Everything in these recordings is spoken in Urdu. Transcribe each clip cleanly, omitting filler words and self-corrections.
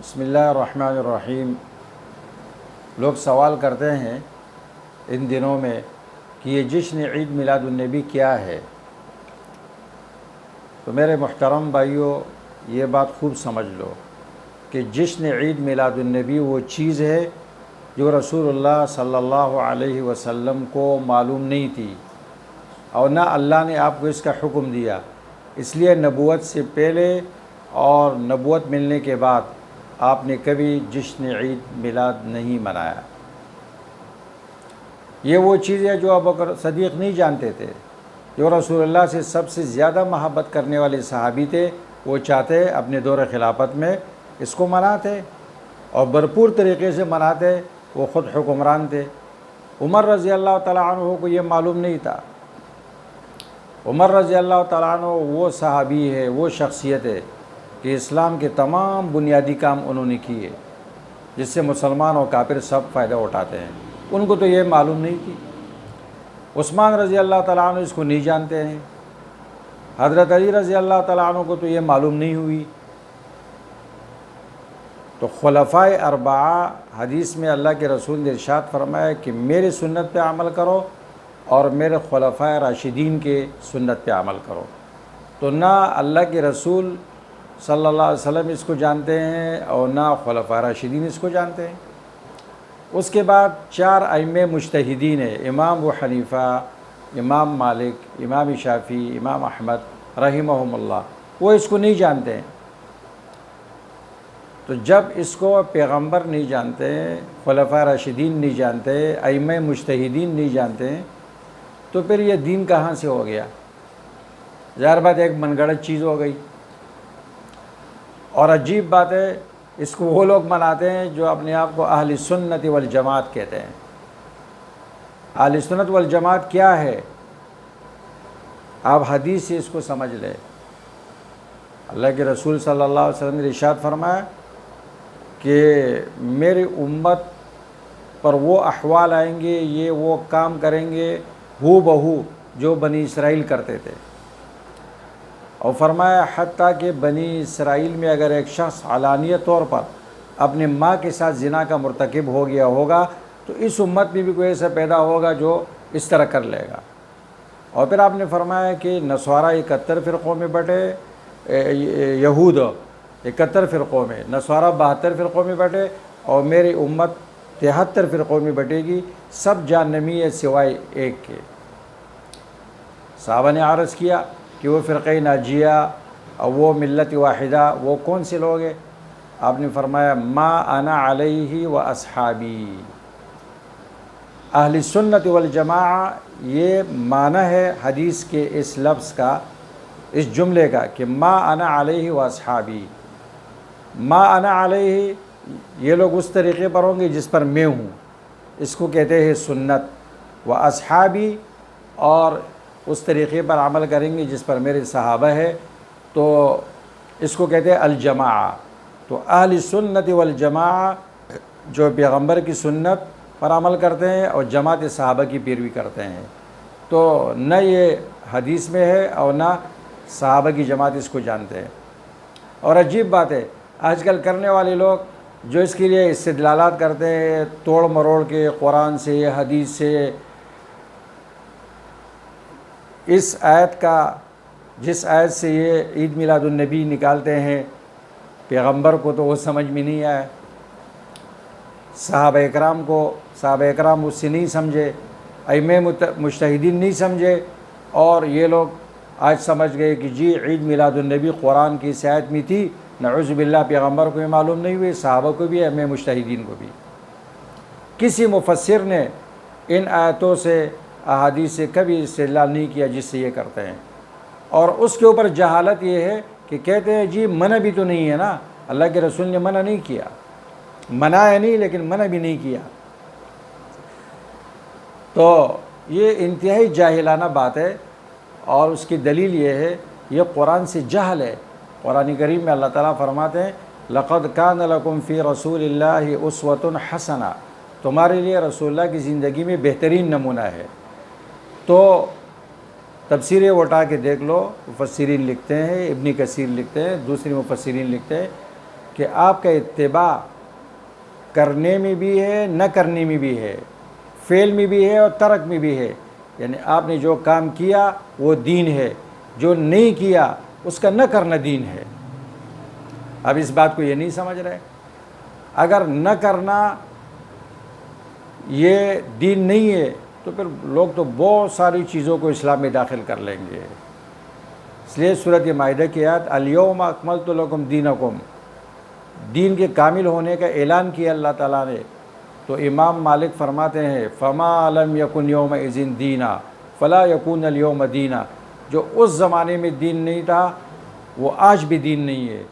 بسم اللہ الرحمن الرحیم۔ لوگ سوال کرتے ہیں ان دنوں میں کہ یہ جشن عید میلاد النبی کیا ہے؟ تو میرے محترم بھائیوں، یہ بات خوب سمجھ لو کہ جشن عید میلاد النبی وہ چیز ہے جو رسول اللہ صلی اللہ علیہ وسلم کو معلوم نہیں تھی، اور نہ اللہ نے آپ کو اس کا حکم دیا۔ اس لیے نبوت سے پہلے اور نبوت ملنے کے بعد آپ نے کبھی جشن عید میلاد نہیں منایا۔ یہ وہ چیز ہے جو ابوبکر صدیق نہیں جانتے تھے، جو رسول اللہ سے سب سے زیادہ محبت کرنے والے صحابی تھے۔ وہ چاہتے اپنے دور خلافت میں اس کو مناتے اور بھرپور طریقے سے مناتے۔ وہ خود حکمران تھے۔ عمر رضی اللہ تعالیٰ عنہ کو یہ معلوم نہیں تھا۔ عمر رضی اللہ تعالیٰ عنہ وہ صحابی ہے، وہ شخصیت ہے کہ اسلام کے تمام بنیادی کام انہوں نے کیے، جس سے مسلمان اور کافر سب فائدہ اٹھاتے ہیں۔ ان کو تو یہ معلوم نہیں تھی۔ عثمان رضی اللہ تعالیٰ عنہ اس کو نہیں جانتے ہیں۔ حضرت علی رضی اللہ تعالیٰ عنہ کو تو یہ معلوم نہیں ہوئی۔ تو خلفائے اربعہ، حدیث میں اللہ کے رسول نے ارشاد فرمایا کہ میرے سنت پہ عمل کرو اور میرے خلفائے راشدین کے سنت پہ عمل کرو۔ تو نہ اللہ کے رسول صلی اللہ علیہ وسلم اس کو جانتے ہیں اور نہ خلفائے راشدین اس کو جانتے ہیں۔ اس کے بعد 4 ائمہ مجتہدین ہیں، امام ابو حنیفہ، امام مالک، امام شافعی، امام احمد رحمہم اللہ، وہ اس کو نہیں جانتے ہیں۔ تو جب اس کو پیغمبر نہیں جانتے، خلفائے راشدین نہیں جانتے، ائمہ مجتہدین نہیں جانتے، تو پھر یہ دین کہاں سے ہو گیا؟ ظاہر بات ایک من گھڑت چیز ہو گئی۔ اور عجیب بات ہے، اس کو وہ لوگ مناتے ہیں جو اپنے آپ کو اہل سنت والجماعت کہتے ہیں۔ اہل سنت والجماعت کیا ہے؟ آپ حدیث سے اس کو سمجھ لیں۔ اللہ کے رسول صلی اللہ علیہ وسلم نے ارشاد فرمایا کہ میری امت پر وہ احوال آئیں گے، یہ وہ کام کریں گے ہو بہو جو بنی اسرائیل کرتے تھے۔ اور فرمایا حتیٰ کہ بنی اسرائیل میں اگر ایک شخص علانیہ طور پر اپنے ماں کے ساتھ زنا کا مرتکب ہو گیا ہوگا تو اس امت میں بھی کوئی ایسا پیدا ہوگا جو اس طرح کر لے گا۔ اور پھر آپ نے فرمایا کہ نصارہ 71 فرقوں میں بٹے، یہود 71 فرقوں میں، نصارہ 72 فرقوں میں بٹے، اور میری امت 73 فرقوں میں بٹے گی، سب جہنمی ہے سوائے ایک کے۔ صحابہ نے عرض کیا کہ وہ فرقہ ناجیہ اور وہ ملت واحدہ وہ کون سے لوگ ہیں؟ آپ نے فرمایا ما انا علیہ و اصحابی۔ اہل سنت والجماعہ یہ معنی ہے حدیث کے اس لفظ کا، اس جملے کا کہ ما انا علیہ و اصحابی۔ ما انا علیہ، یہ لوگ اس طریقے پر ہوں گے جس پر میں ہوں، اس کو کہتے ہیں سنت۔ و اصحابی، اور اس طریقے پر عمل کریں گے جس پر میرے صحابہ ہے، تو اس کو کہتے ہیں الجماعہ۔ تو اہل سنت والجماعہ جو پیغمبر کی سنت پر عمل کرتے ہیں اور جماعت صحابہ کی پیروی کرتے ہیں، تو نہ یہ حدیث میں ہے اور نہ صحابہ کی جماعت اس کو جانتے ہیں۔ اور عجیب بات ہے، آج کل کرنے والے لوگ جو اس کے لیے استدلالات کرتے ہیں توڑ مروڑ کے، قرآن سے، حدیث سے، اس آیت کا، جس آیت سے یہ عید میلاد النبی نکالتے ہیں، پیغمبر کو تو وہ سمجھ میں نہیں آیا، صحابہ اکرام کو، صحابہ اکرام اس سے نہیں سمجھے، ائمہ مجتہدین نہیں سمجھے، اور یہ لوگ آج سمجھ گئے کہ جی عید میلاد النبی قرآن کی اس آیت میں تھی۔ نعوذ باللہ، پیغمبر کو بھی معلوم نہیں ہوئی، صحابہ کو بھی، ائمہ مجتہدین کو بھی۔ کسی مفسر نے ان آیتوں سے، احادیث سے کبھی استدلال نہیں کیا جس سے یہ کرتے ہیں، اور اس کے اوپر جہالت یہ ہے کہ کہتے ہیں جی منع بھی تو نہیں ہے نا، اللہ کے رسول نے منع نہیں کیا، منایا نہیں لیکن منع بھی نہیں کیا۔ تو یہ انتہائی جاہلانہ بات ہے، اور اس کی دلیل یہ ہے، یہ قرآن سے جہل ہے۔ قرآن کریم میں اللہ تعالیٰ فرماتے ہیں لَقَدْ كَانَ لَكُمْ فِي رَسُولِ اللَّهِ أُسْوَةٌ حَسَنَةٌ، تمہارے لیے رسول اللہ کی زندگی میں بہترین نمونہ ہے۔ تو تفسیریں اٹھا کے دیکھ لو، مفسرین لکھتے ہیں، ابن کثیر لکھتے ہیں، دوسری مفسرین لکھتے ہیں کہ آپ کا اتباع کرنے میں بھی ہے، نہ کرنے میں بھی ہے، فعل میں بھی ہے اور ترک میں بھی ہے. یعنی آپ نے جو کام کیا وہ دین ہے، جو نہیں کیا اس کا نہ کرنا دین ہے. اب اس بات کو یہ نہیں سمجھ رہے. اگر نہ کرنا یہ دین نہیں ہے تو پھر لوگ تو بہت ساری چیزوں کو اسلام میں داخل کر لیں گے. اس لیے سورۃ مائدہ کی آیت الیوم اکملت لکم دینکم، دین کے کامل ہونے کا اعلان کیا اللہ تعالیٰ نے. تو امام مالک فرماتے ہیں فما لم یکن یومئذ دینا فلا یکون الیوم دینا، جو اس زمانے میں دین نہیں تھا وہ آج بھی دین نہیں ہے.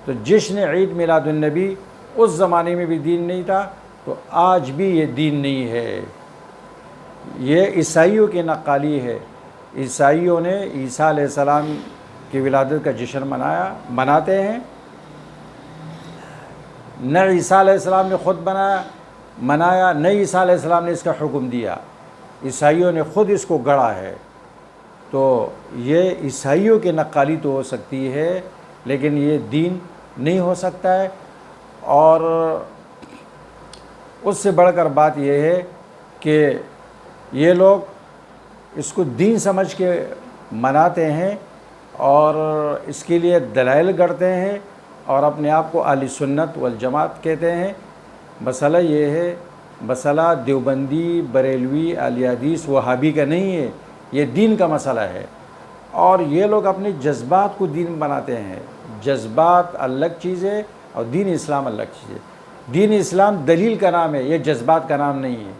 تو جشن عید میلاد النبی اس زمانے میں بھی دین نہیں تھا تو آج بھی یہ دین نہیں ہے. یہ عیسائیوں کی نقالی ہے. عیسائیوں نے عیسیٰ علیہ السلام کی ولادت کا جشن مناتے ہیں. نہ عیسیٰ علیہ السلام نے خود منایا، نہ عیسیٰ علیہ السلام نے اس کا حکم دیا، عیسائیوں نے خود اس کو گڑھا ہے. تو یہ عیسائیوں کی نقالی تو ہو سکتی ہے لیکن یہ دین نہیں ہو سکتا ہے. اور اس سے بڑھ کر بات یہ ہے کہ یہ لوگ اس کو دین سمجھ کے مناتے ہیں اور اس کے لیے دلائل گڑھتے ہیں اور اپنے آپ کو اہل سنت والجماعت کہتے ہیں. مسئلہ یہ ہے، مسئلہ دیوبندی، بریلوی، اہل حدیث، وہابی کا نہیں ہے، یہ دین کا مسئلہ ہے. اور یہ لوگ اپنے جذبات کو دین بناتے ہیں. جذبات الگ چیز ہے اور دین اسلام الگ چیز ہے. دین اسلام دلیل کا نام ہے، یہ جذبات کا نام نہیں ہے.